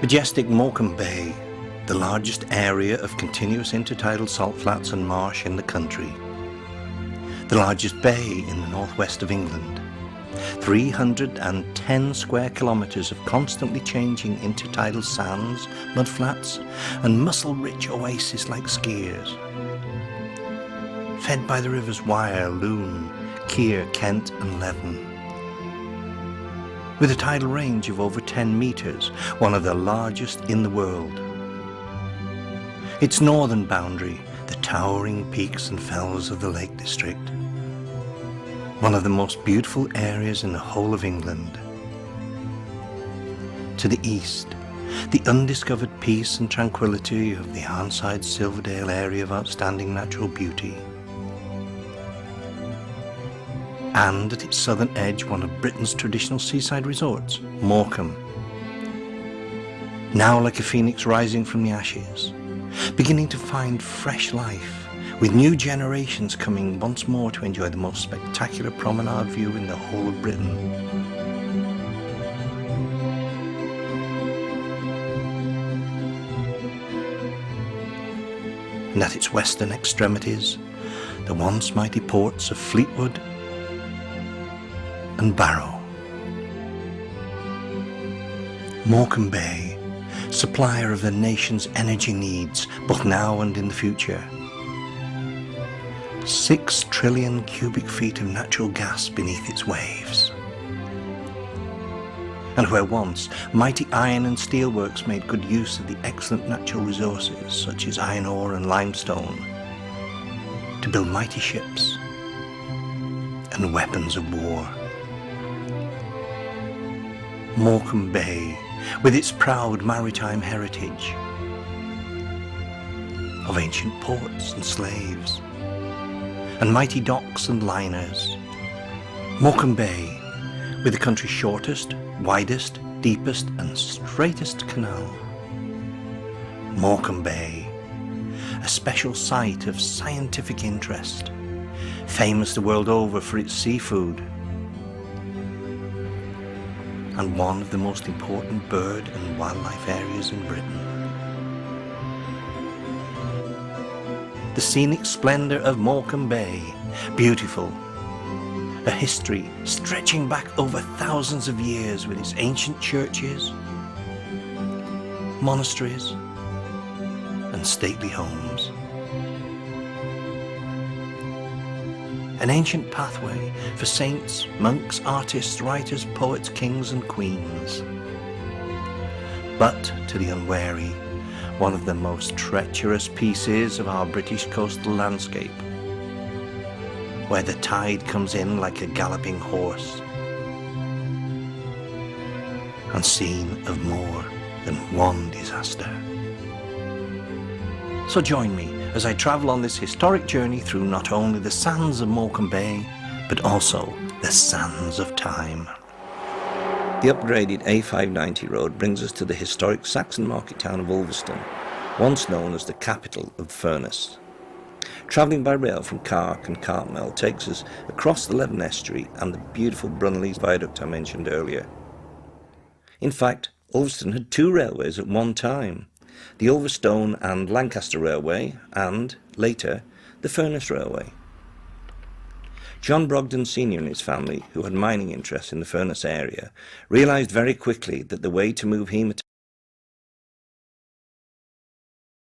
Majestic Morecambe Bay, the largest area of continuous intertidal salt flats and marsh in the country. The largest bay in the northwest of England. 310 square kilometres of constantly changing intertidal sands, mudflats and mussel-rich oases like skiers. Fed by the rivers Wyre, Lune, Keer, Kent and Leven. With a tidal range of over 10 metres, one of the largest in the world. Its northern boundary, the towering peaks and fells of the Lake District. One of the most beautiful areas in the whole of England. To the east, the undiscovered peace and tranquility of the Arnside-Silverdale area of outstanding natural beauty. And at its southern edge, one of Britain's traditional seaside resorts, Morecambe. Now like a phoenix rising from the ashes, beginning to find fresh life, with new generations coming once more to enjoy the most spectacular promenade view in the whole of Britain. And at its western extremities, the once mighty ports of Fleetwood and Barrow. Morecambe Bay, supplier of the nation's energy needs, both now and in the future. 6 trillion cubic feet of natural gas beneath its waves. And where once mighty iron and steel works made good use of the excellent natural resources such as iron ore and limestone to build mighty ships and weapons of war. Morecambe Bay, with its proud maritime heritage of ancient ports and slaves, and mighty docks and liners. Morecambe Bay, with the country's shortest, widest, deepest and straightest canal. Morecambe Bay, a special site of scientific interest, famous the world over for its seafood, and one of the most important bird and wildlife areas in Britain. The scenic splendour of Morecambe Bay, beautiful, a history stretching back over thousands of years with its ancient churches, monasteries and stately homes. An ancient pathway for saints, monks, artists, writers, poets, kings and queens. But to the unwary, one of the most treacherous pieces of our British coastal landscape, where the tide comes in like a galloping horse, and scene of more than one disaster. So join me as I travel on this historic journey through not only the sands of Morecambe Bay, but also the sands of time. The upgraded A590 road brings us to the historic Saxon market town of Ulverston, once known as the capital of Furness. Travelling by rail from Cark and Cartmel takes us across the Leven estuary and the beautiful Brunellies viaduct I mentioned earlier. In fact, Ulverston had 2 railways at one time, the Ulverstone and Lancaster Railway and, later, the Furness Railway. John Brogden Sr. and his family, who had mining interests in the Furness area, realised very quickly that the way to move hematite